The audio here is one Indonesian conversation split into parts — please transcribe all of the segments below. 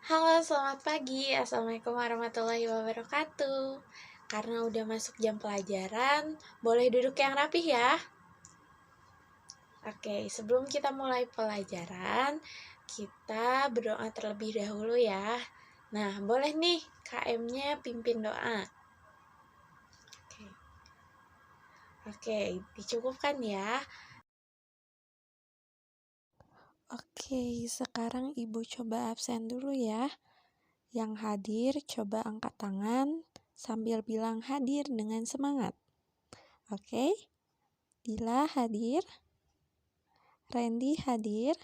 Halo, selamat pagi. Assalamualaikum warahmatullahi wabarakatuh. Karena udah masuk jam pelajaran, boleh duduk yang rapih ya. Oke, sebelum kita mulai pelajaran, kita berdoa terlebih dahulu ya. Nah, boleh nih KM-nya pimpin doa. Oke, dicukupkan ya. Oke, sekarang Ibu coba absen dulu ya. Yang hadir coba angkat tangan sambil bilang hadir dengan semangat. Oke, Dila hadir, Randy hadir.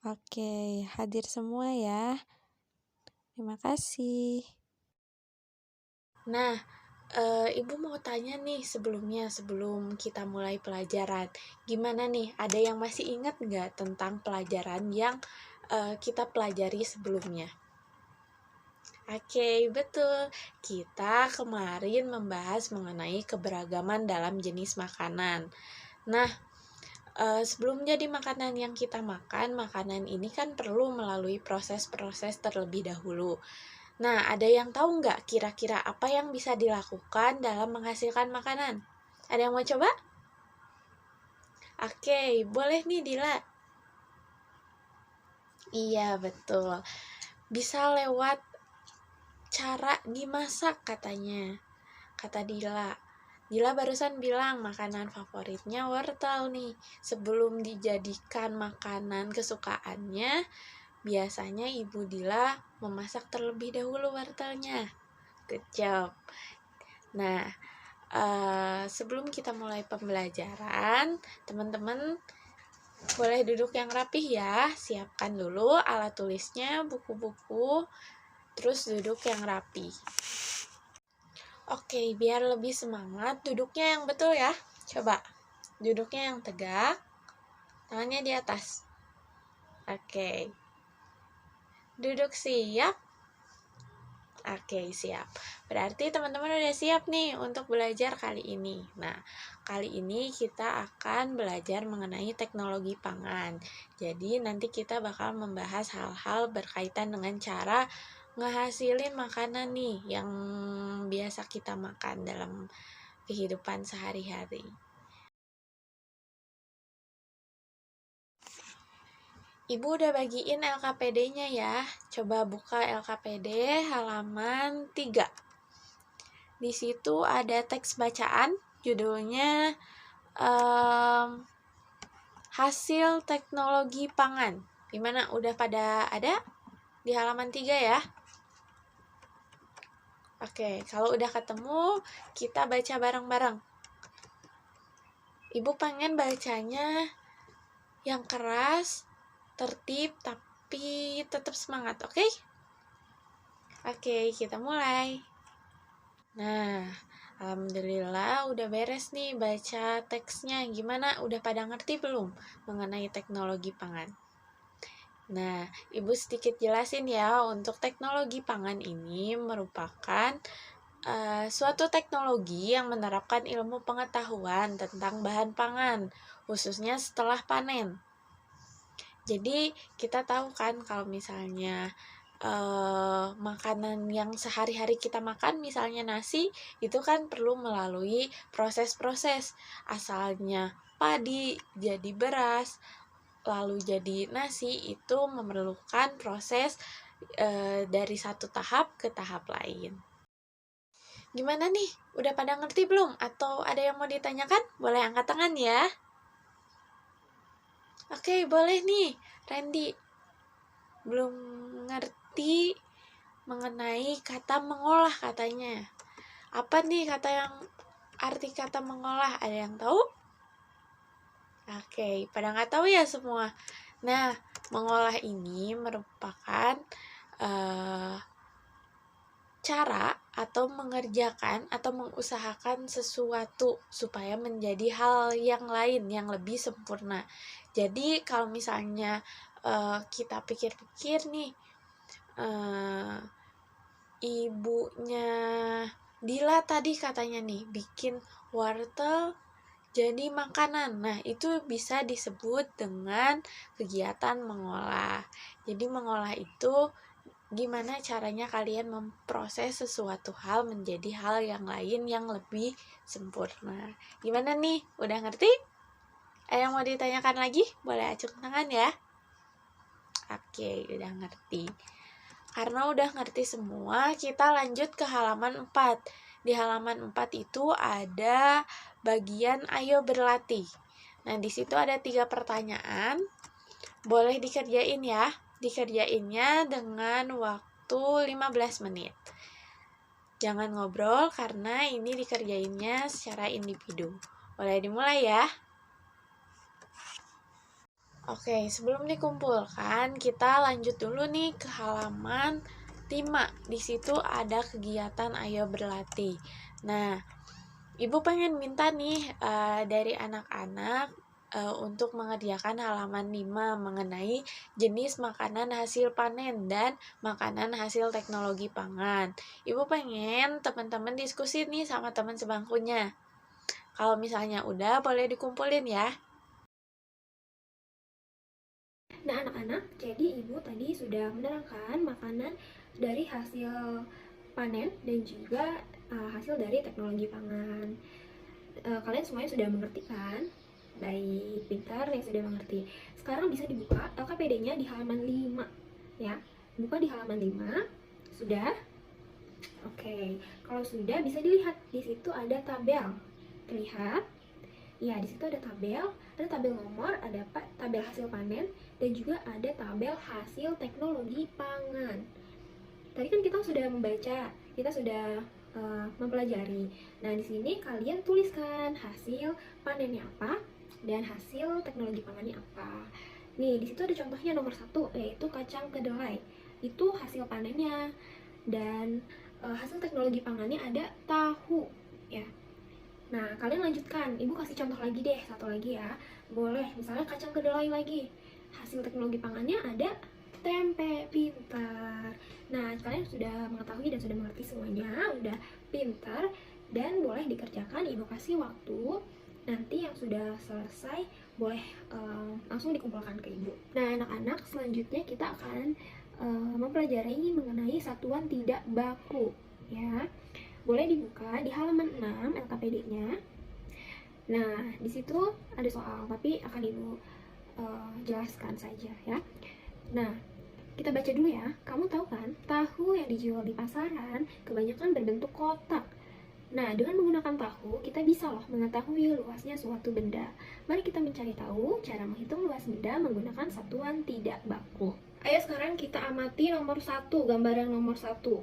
Oke, hadir semua ya. Terima kasih. Nah, Ibu mau tanya nih sebelum kita mulai pelajaran. Gimana nih, ada yang masih ingat nggak tentang pelajaran yang kita pelajari sebelumnya? Oke, betul. Kita kemarin membahas mengenai keberagaman dalam jenis makanan. Nah, sebelum jadi makanan yang kita makan, makanan ini kan perlu melalui proses-proses terlebih dahulu. Nah, ada yang tahu nggak kira-kira apa yang bisa dilakukan dalam menghasilkan makanan? Ada yang mau coba? Oke, boleh nih Dila. Iya, betul. Bisa lewat cara dimasak katanya, kata Dila. Dila barusan bilang makanan favoritnya wortel nih. Sebelum dijadikan makanan kesukaannya, biasanya Ibu Dila memasak terlebih dahulu wortelnya. Good job. Nah, sebelum kita mulai pembelajaran, teman-teman boleh duduk yang rapih ya. Siapkan dulu alat tulisnya, buku-buku, terus duduk yang rapi. Oke, biar lebih semangat, duduknya yang betul ya. Coba, duduknya yang tegak, tangannya di atas. Oke, duduk siap. Oke, siap. Berarti teman-teman udah siap nih untuk belajar kali ini. Nah, kali ini kita akan belajar mengenai teknologi pangan. Jadi, nanti kita bakal membahas hal-hal berkaitan dengan cara ngehasilin makanan nih yang biasa kita makan dalam kehidupan sehari-hari. Ibu udah bagiin LKPD-nya ya. Coba buka LKPD halaman 3. Di situ ada teks bacaan, judulnya hasil teknologi pangan. Gimana? Udah pada ada di halaman 3 ya? Oke, kalau udah ketemu, kita baca bareng-bareng. Ibu pengen bacanya yang keras, tertib, tapi tetap semangat, oke? Oke, kita mulai. Nah, alhamdulillah udah beres nih baca teksnya. Gimana? Udah pada ngerti belum mengenai teknologi pangan? Nah, Ibu sedikit jelasin ya, untuk teknologi pangan ini merupakan suatu teknologi yang menerapkan ilmu pengetahuan tentang bahan pangan, khususnya setelah panen. Jadi, kita tahu kan kalau misalnya makanan yang sehari-hari kita makan, misalnya nasi, itu kan perlu melalui proses-proses. Asalnya padi jadi beras, lalu jadi nasi, itu memerlukan proses dari satu tahap ke tahap lain. Gimana nih? Udah pada ngerti belum? Atau ada yang mau ditanyakan? Boleh angkat tangan ya. Oke, boleh nih, Randy. Belum ngerti mengenai kata mengolah katanya. Apa nih arti kata mengolah? Ada yang tahu? Oke, pada nggak tahu ya semua. Nah, mengolah ini merupakan cara atau mengerjakan atau mengusahakan sesuatu supaya menjadi hal yang lain yang lebih sempurna. Jadi kalau misalnya kita pikir-pikir nih, ibunya Dila tadi katanya nih bikin wortel jadi makanan. Nah, itu bisa disebut dengan kegiatan mengolah. Jadi mengolah itu gimana caranya kalian memproses sesuatu hal menjadi hal yang lain yang lebih sempurna. Gimana nih? Udah ngerti? Yang mau ditanyakan lagi? Boleh acung tangan ya. Oke, udah ngerti. Karena udah ngerti semua, kita lanjut ke halaman 4. Di halaman 4 itu ada bagian ayo berlatih. Nah, di situ ada 3 pertanyaan. Boleh dikerjain ya. Dikerjainnya dengan waktu 15 menit. Jangan ngobrol karena ini dikerjainnya secara individu. Boleh dimulai ya. Oke, sebelum dikumpulkan, kita lanjut dulu nih ke halaman 5. Di situ ada kegiatan ayo berlatih. Nah, Ibu pengen minta nih dari anak-anak untuk mengerjakan halaman 5 mengenai jenis makanan hasil panen dan makanan hasil teknologi pangan. Ibu pengen teman-teman diskusi nih sama teman sebangkunya. Kalau misalnya udah, boleh dikumpulin ya. Nah anak-anak, jadi ibu tadi sudah menerangkan makanan dari hasil panen dan juga hasil dari teknologi pangan. Kalian semuanya sudah mengerti kan? Baik, pintar yang sudah mengerti. Sekarang bisa dibuka LKPD-nya di halaman 5 ya. Buka di halaman 5. Sudah? Oke. Kalau sudah bisa dilihat di situ ada tabel. Terlihat? Ya, di situ ada tabel nomor, ada tabel hasil panen, dan juga ada tabel hasil teknologi pangan. Tadi kan kita sudah membaca, kita sudah mempelajari. Nah, di sini kalian tuliskan hasil panennya apa dan hasil teknologi pangannya apa. Nih, di situ ada contohnya nomor 1, yaitu kacang kedelai. Itu hasil panennya. Dan hasil teknologi pangannya ada tahu, ya. Nah, kalian lanjutkan. Ibu kasih contoh lagi deh, satu lagi ya. Boleh, misalnya kacang kedelai lagi. Hasil teknologi pangannya ada tempe. Pintar. Nah, kalian sudah mengetahui dan sudah mengerti semuanya, udah pintar, dan boleh dikerjakan. Ibu kasih waktu. Nanti yang sudah selesai boleh langsung dikumpulkan ke ibu. Nah, anak-anak, selanjutnya kita akan mempelajari mengenai satuan tidak baku, ya. Boleh dibuka di halaman 6 LKPD-nya. Nah, di situ ada soal, tapi akan Ibu jelaskan saja ya. Nah, kita baca dulu ya. Kamu tahu kan, tahu yang dijual di pasaran kebanyakan berbentuk kotak. Nah, dengan menggunakan tahu, kita bisa loh mengetahui luasnya suatu benda. Mari kita mencari tahu cara menghitung luas benda menggunakan satuan tidak baku. Ayo sekarang kita amati nomor 1, gambar yang nomor 1.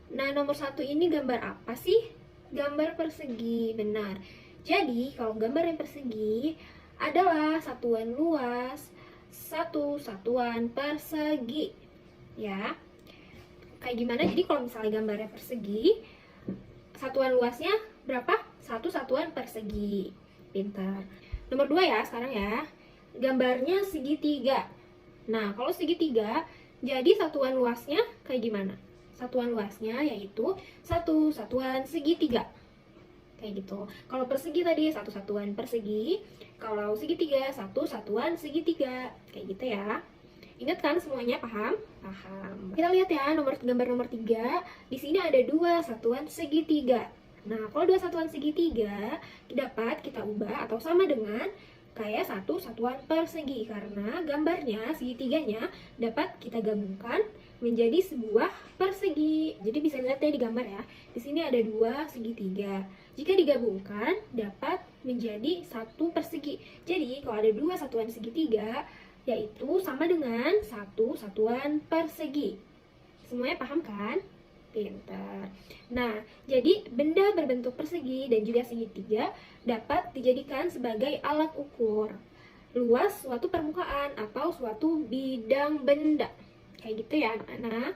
Nah, nomor 1 ini gambar apa sih? Gambar persegi, benar. Jadi, kalau gambar yang persegi adalah satuan luas, satu satuan persegi. Ya. Kayak gimana? Jadi, kalau misalnya gambarnya persegi, satuan luasnya berapa? Satu satuan persegi. Pintar. Nomor 2 ya, sekarang ya. Gambarnya segitiga. Nah, kalau segitiga, jadi satuan luasnya kayak gimana? Satuan luasnya yaitu satu satuan segitiga. Kayak gitu. Kalau persegi tadi satu satuan persegi, kalau segitiga satu satuan segitiga. Kayak gitu ya. Ingat kan semuanya, paham? Paham. Kita lihat ya gambar nomor 3. Di sini ada dua satuan segitiga. Nah, kalau dua satuan segitiga dapat kita ubah atau sama dengan kayak satu satuan persegi, karena gambarnya segitiganya dapat kita gabungkan menjadi sebuah persegi. Jadi bisa lihat ya di gambar ya. Di sini ada dua segitiga. Jika digabungkan dapat menjadi satu persegi. Jadi kalau ada dua satuan segitiga, yaitu sama dengan satu satuan persegi. Semuanya paham kan? Pintar. Nah, jadi benda berbentuk persegi dan juga segitiga dapat dijadikan sebagai alat ukur luas suatu permukaan atau suatu bidang benda. Kayak gitu ya anak-anak.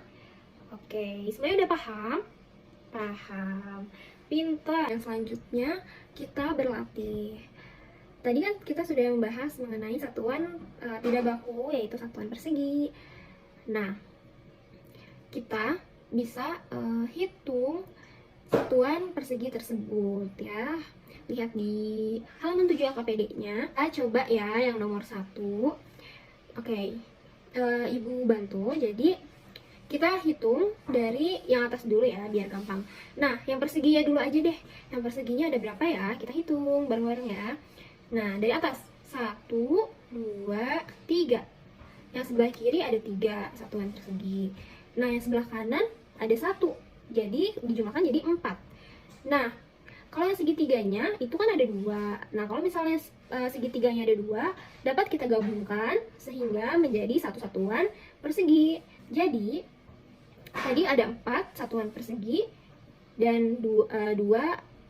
Oke, semuanya udah paham? Paham. Pintar. Yang selanjutnya kita berlatih. Tadi kan kita sudah membahas mengenai satuan tidak baku, yaitu satuan persegi. Nah, kita bisa hitung satuan persegi tersebut ya. lihat di halaman 7 LKPD-nya. Kita coba ya yang nomor 1. Oke, Ibu bantu. Jadi kita hitung dari yang atas dulu ya, biar gampang. Nah, yang perseginya dulu aja deh. Yang perseginya ada berapa ya? Kita hitung bareng-bareng ya. Nah, dari atas. 1, 2, 3. Yang sebelah kiri ada 3 satuan persegi. Nah, yang sebelah kanan ada 1. Jadi, dijumlahkan jadi 4. Nah, kalau yang segitiganya itu kan ada 2. Nah, kalau misalnya segitiganya ada 2, dapat kita gabungkan sehingga menjadi satu satuan persegi. Jadi, tadi ada 4 satuan persegi dan 2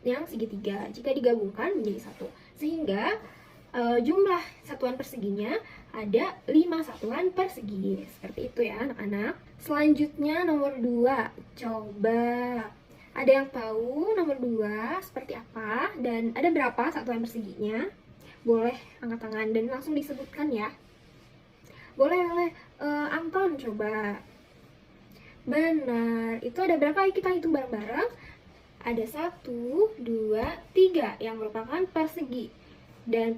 yang segitiga. Jika digabungkan menjadi 1. Sehingga jumlah satuan perseginya ada 5 satuan persegi. Seperti itu ya anak-anak. Selanjutnya nomor 2. Coba ada yang tahu nomor 2 seperti apa dan ada berapa satuan perseginya? Boleh angkat tangan dan langsung disebutkan ya. Boleh Anton coba. Benar, itu ada berapa? Kita hitung bareng-bareng. Ada 1, 2, 3 yang merupakan persegi. Dan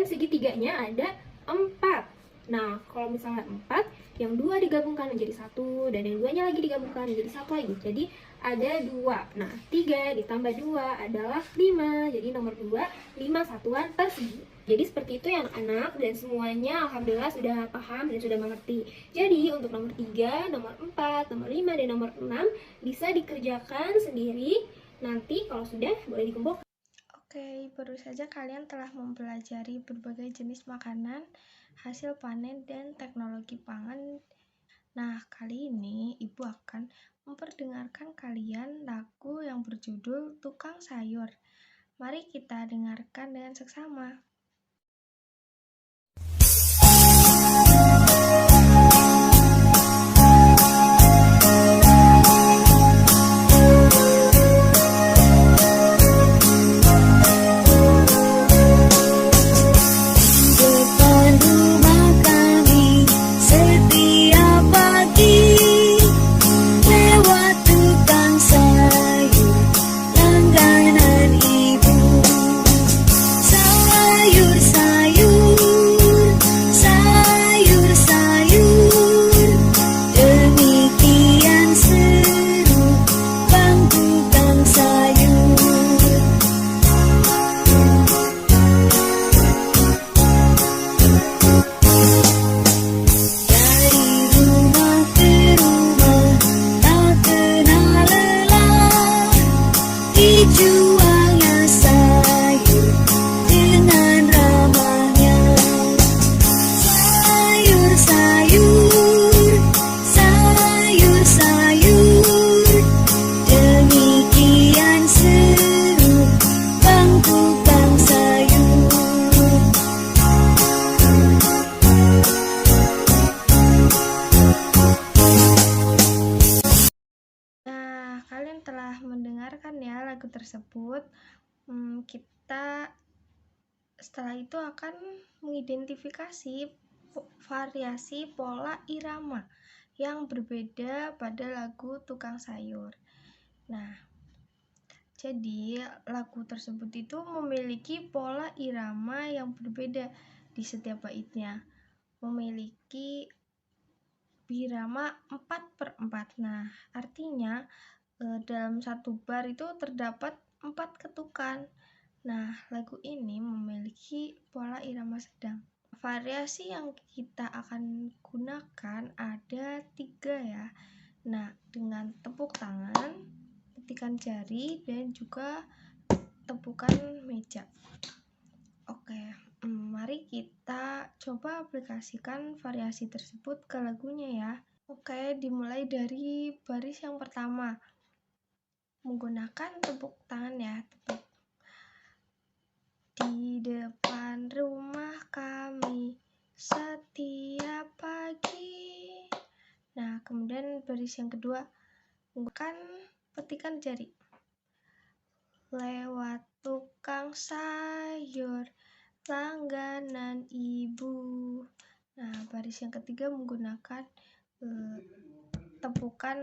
segitiganya ada 4. Nah, kalau misalnya 4, yang 2 digabungkan menjadi 1 dan yang 2-nya lagi digabungkan menjadi 1 lagi. Jadi ada 2. Nah, 3 ditambah 2 adalah 5. Jadi nomor 2, 5 satuan persegi. Jadi seperti itu ya anak-anak, dan semuanya alhamdulillah sudah paham dan sudah mengerti. Jadi untuk nomor 3, nomor 4, nomor 5, dan nomor 6 bisa dikerjakan sendiri. Nanti kalau sudah boleh dikumpulkan. Oke, baru saja kalian telah mempelajari berbagai jenis makanan, hasil panen, dan teknologi pangan. Nah, kali ini Ibu akan memperdengarkan kalian lagu yang berjudul Tukang Sayur. Mari kita dengarkan dengan seksama. Lagu tersebut, kita setelah itu akan mengidentifikasi variasi pola irama yang berbeda pada lagu Tukang Sayur. Nah, jadi lagu tersebut itu memiliki pola irama yang berbeda di setiap baitnya, memiliki birama 4/4. Nah, artinya dalam satu bar itu terdapat 4 ketukan. Nah, lagu ini memiliki pola irama sedang. Variasi yang kita akan gunakan ada 3 ya. Nah, dengan tepuk tangan, petikan jari, dan juga tepukan meja. Oke, mari kita coba aplikasikan variasi tersebut ke lagunya ya. Oke, dimulai dari baris yang pertama. Menggunakan tepuk tangan ya, tepuk. Di depan rumah kami setiap pagi. Nah, kemudian baris yang kedua, menggunakan petikan jari. Lewat tukang sayur langganan ibu. Nah, baris yang ketiga menggunakan tepukan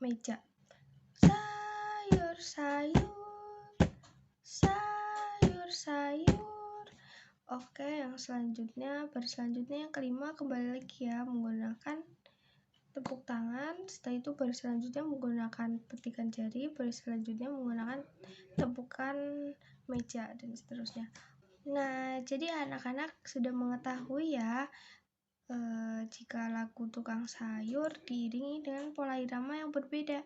meja. Sayur, sayur, sayur. Oke, yang selanjutnya yang kelima kembali lagi ya, menggunakan tepuk tangan. Setelah itu baris selanjutnya menggunakan petikan jari, baris selanjutnya menggunakan tepukan meja, dan seterusnya. Nah, jadi anak-anak sudah mengetahui ya, jika lagu Tukang Sayur diiringi dengan pola irama yang berbeda.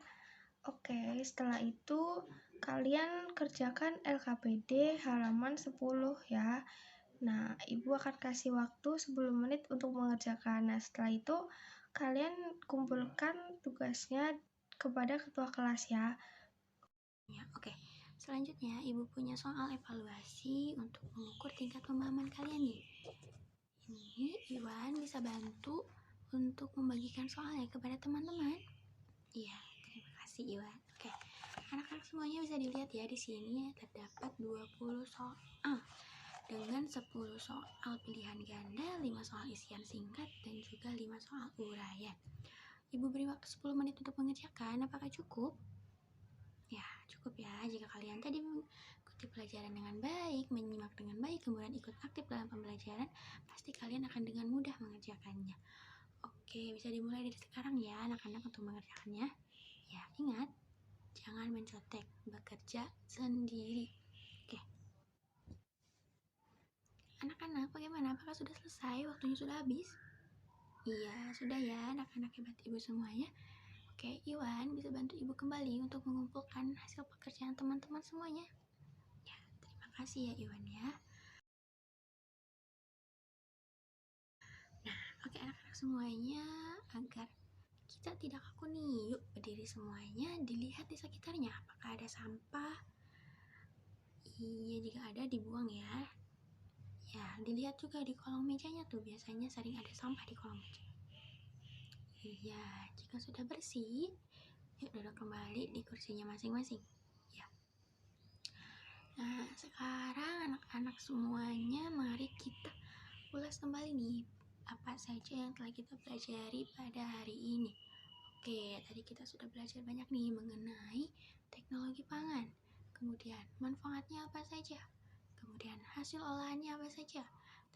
Oke, setelah itu kalian kerjakan LKPD halaman 10 ya. Nah, Ibu akan kasih waktu 10 menit untuk mengerjakan. Nah, setelah itu kalian kumpulkan tugasnya kepada ketua kelas ya. Oke, selanjutnya Ibu punya soal evaluasi untuk mengukur tingkat pemahaman kalian nih. Ini Iwan bisa bantu untuk membagikan soalnya kepada teman-teman. Iya, terima kasih Iwan. Oke, anak-anak semuanya bisa dilihat ya, di sini terdapat 20 soal dengan 10 soal pilihan ganda, 5 soal isian singkat, dan juga 5 soal uraian. Ibu beri waktu 10 menit untuk mengerjakan. Apakah cukup? Ya, cukup ya. Jika kalian tadi mengikuti pelajaran dengan baik, menyimak dengan baik, kemudian ikut aktif dalam pembelajaran, pasti kalian akan dengan mudah mengerjakannya. Oke, bisa dimulai dari sekarang ya anak-anak untuk mengerjakannya. Ya, ingat, jangan mencontek, bekerja sendiri. Oke. Anak-anak, bagaimana? Apakah sudah selesai? Waktunya sudah habis? Iya, sudah ya anak-anak hebat Ibu semuanya. Oke, Iwan bisa bantu Ibu kembali untuk mengumpulkan hasil pekerjaan teman-teman semuanya. Ya, terima kasih ya Iwan ya. Nah, oke anak-anak semuanya, agar kita tidak kaku nih, yuk berdiri semuanya, dilihat di sekitarnya. Apakah ada sampah? Iya, jika ada dibuang ya. Ya, dilihat juga di kolong mejanya tuh, biasanya sering ada sampah di kolong meja. Iya, jika sudah bersih, yuk duduk kembali di kursinya masing-masing. Ya. Nah, sekarang anak-anak semuanya, mari kita ulas kembali nih apa saja yang telah kita pelajari pada hari ini. Oke, tadi kita sudah belajar banyak nih mengenai teknologi pangan. Kemudian manfaatnya apa saja? Kemudian hasil olahannya apa saja?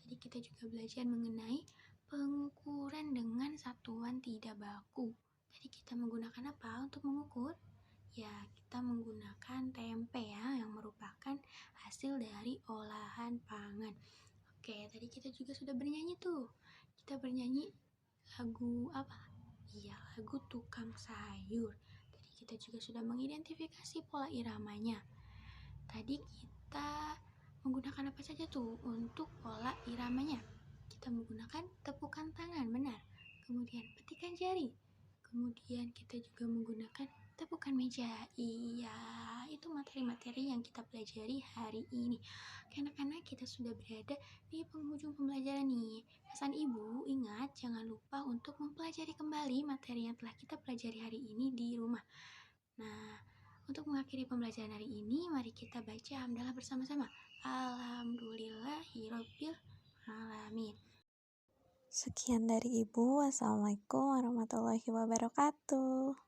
Tadi kita juga belajar mengenai pengukuran dengan satuan tidak baku. Tadi kita menggunakan apa untuk mengukur? Ya, kita menggunakan tempe ya, yang merupakan hasil dari olahan pangan. Oke, tadi kita juga sudah bernyanyi tuh. Kita bernyanyi lagu apa? Iya, lagu Tukang Sayur. Tadi kita juga sudah mengidentifikasi pola iramanya. Tadi kita menggunakan apa saja tuh untuk pola iramanya? Kita menggunakan tepukan tangan, benar. Kemudian petikan jari. Kemudian kita juga menggunakan tepukan meja. Iya, itu materi-materi yang kita pelajari hari ini. Oke anak-anak, kita sudah berada di penghujung pembelajaran nih. Pesan Ibu, ingat jangan lupa untuk mempelajari kembali materi yang telah kita pelajari hari ini di rumah. Nah, untuk mengakhiri pembelajaran hari ini, mari kita baca hamdalah bersama-sama. Alhamdulillahirabbil alamin. Sekian dari Ibu. Wassalamualaikum warahmatullahi wabarakatuh.